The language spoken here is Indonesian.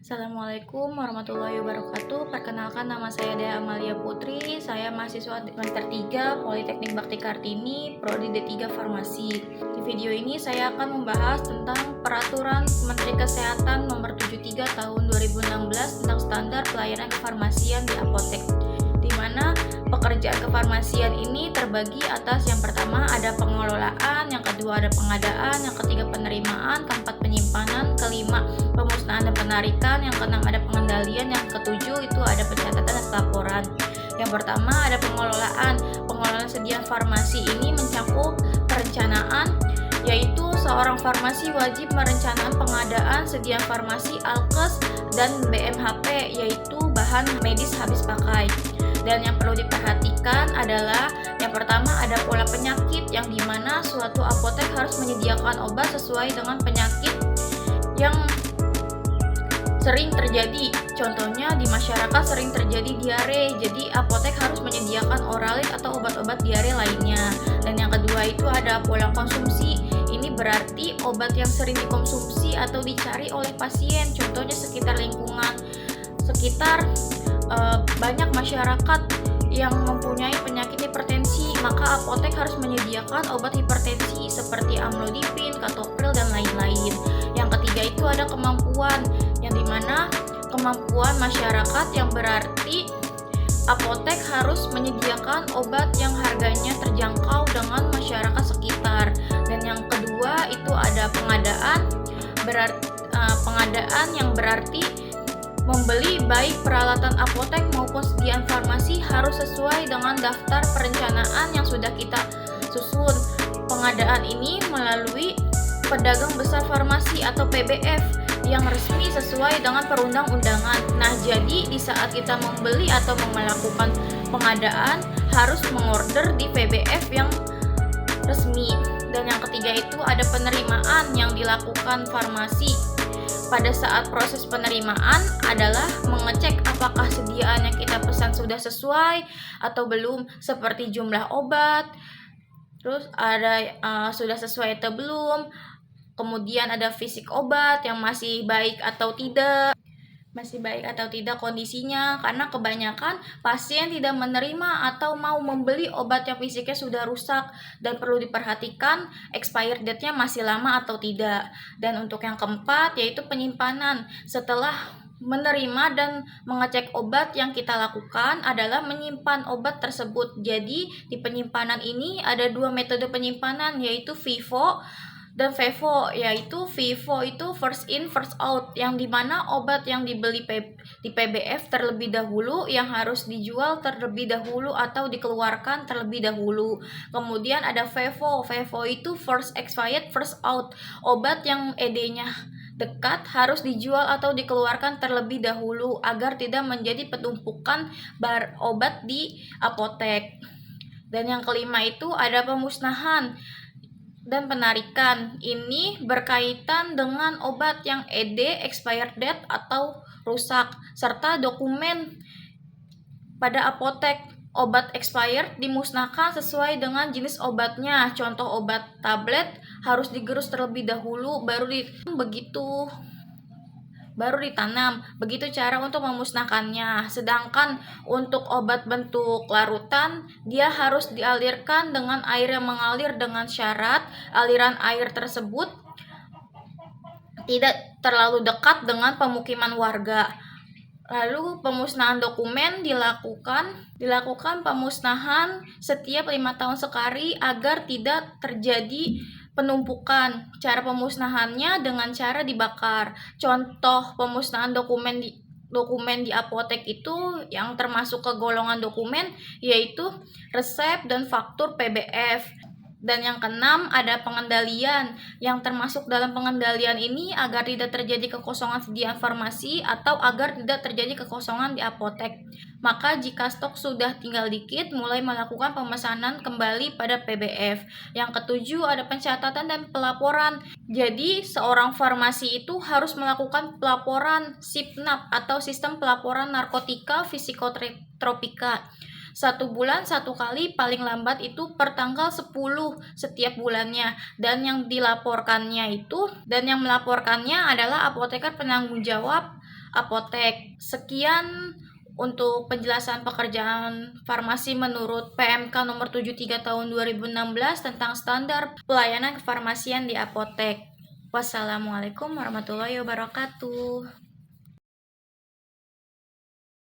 Assalamualaikum warahmatullahi wabarakatuh. Perkenalkan, nama saya Dea Amalia Putri. Saya mahasiswa semester 3 Politeknik Bakti Kartini, Prodi D3 Farmasi. Di video ini saya akan membahas tentang Peraturan Menteri Kesehatan Nomor 73 Tahun 2016 tentang standar pelayanan kefarmasian di apotek, di mana pekerjaan kefarmasian ini terbagi atas yang pertama ada pengelolaan, yang kedua ada pengadaan, yang ketiga penerimaan, keempat penyimpanan, kelima pemusnahan dan penarikan, yang keenam ada pengendalian, yang ketujuh itu ada pencatatan dan pelaporan. Yang pertama ada pengelolaan. Pengelolaan sediaan farmasi ini mencakup perencanaan, yaitu seorang farmasi wajib merencanakan pengadaan sediaan farmasi alkes dan BMHP, yaitu bahan medis habis pakai. Dan yang perlu diperhatikan adalah yang pertama ada pola penyakit, yang dimana suatu apotek harus menyediakan obat sesuai dengan penyakit yang sering terjadi. Contohnya di masyarakat sering terjadi diare, jadi apotek harus menyediakan oralit atau obat-obat diare lainnya. Dan yang kedua itu ada pola konsumsi. Ini berarti obat yang sering dikonsumsi atau dicari oleh pasien, contohnya sekitar lingkungan, sekitar banyak masyarakat yang mempunyai penyakit hipertensi, maka apotek harus menyediakan obat hipertensi seperti amlodipin, katopril, dan lain-lain. Yang ketiga itu ada kemampuan, yang dimana kemampuan masyarakat, yang berarti apotek harus menyediakan obat yang harganya terjangkau dengan masyarakat sekitar. Dan yang kedua itu ada pengadaan, pengadaan yang berarti membeli baik peralatan apotek maupun sediaan farmasi harus sesuai dengan daftar perencanaan yang sudah kita susun. Pengadaan ini melalui pedagang besar farmasi atau PBF yang resmi sesuai dengan perundang-undangan. Nah, jadi di saat kita membeli atau melakukan pengadaan harus mengorder di PBF yang resmi. Dan yang ketiga itu ada penerimaan yang dilakukan farmasi. Pada saat proses penerimaan adalah mengecek apakah sediaan yang kita pesan sudah sesuai atau belum, seperti jumlah obat, terus ada sudah sesuai atau belum, kemudian ada fisik obat yang masih baik atau tidak kondisinya, karena kebanyakan pasien tidak menerima atau mau membeli obat yang fisiknya sudah rusak, dan perlu diperhatikan expired date-nya masih lama atau tidak. Dan untuk yang keempat yaitu penyimpanan. Setelah menerima dan mengecek obat, yang kita lakukan adalah menyimpan obat tersebut. Jadi di penyimpanan ini ada dua metode penyimpanan, yaitu FIFO dan FEVO. Yaitu FIFO itu first in first out, yang dimana obat yang dibeli di PBF terlebih dahulu yang harus dijual terlebih dahulu atau dikeluarkan terlebih dahulu. Kemudian ada FEVO itu first expired first out, obat yang ED-nya dekat harus dijual atau dikeluarkan terlebih dahulu agar tidak menjadi penumpukan obat di apotek. Dan yang kelima itu ada pemusnahan dan penarikan. Ini berkaitan dengan obat yang ED, expired date atau rusak, serta dokumen pada apotek. Obat expired dimusnahkan sesuai dengan jenis obatnya. Contoh obat tablet harus digerus terlebih dahulu baru ditanam. Begitu cara untuk memusnahkannya. Sedangkan untuk obat bentuk larutan, dia harus dialirkan dengan air yang mengalir dengan syarat aliran air tersebut tidak terlalu dekat dengan pemukiman warga. Lalu pemusnahan dokumen dilakukan pemusnahan setiap 5 tahun sekali agar tidak terjadi penumpukan. Cara pemusnahannya dengan cara dibakar. Contoh pemusnahan dokumen di apotek itu yang termasuk ke golongan dokumen yaitu resep dan faktur PBF. Dan yang keenam ada pengendalian, yang termasuk dalam pengendalian ini agar tidak terjadi kekosongan sediaan farmasi atau agar tidak terjadi kekosongan di apotek. Maka jika stok sudah tinggal dikit, mulai melakukan pemesanan kembali pada PBF. Yang ketujuh ada pencatatan dan pelaporan. Jadi seorang farmasi itu harus melakukan pelaporan SIPNAP atau Sistem Pelaporan Narkotika Psikotropika. 1 bulan 1 kali, paling lambat itu per tanggal 10 setiap bulannya. Dan yang melaporkannya adalah apoteker penanggung jawab apotek. Sekian untuk penjelasan pekerjaan farmasi menurut PMK nomor 73 tahun 2016 tentang standar pelayanan kefarmasian di apotek. Wassalamualaikum warahmatullahi wabarakatuh.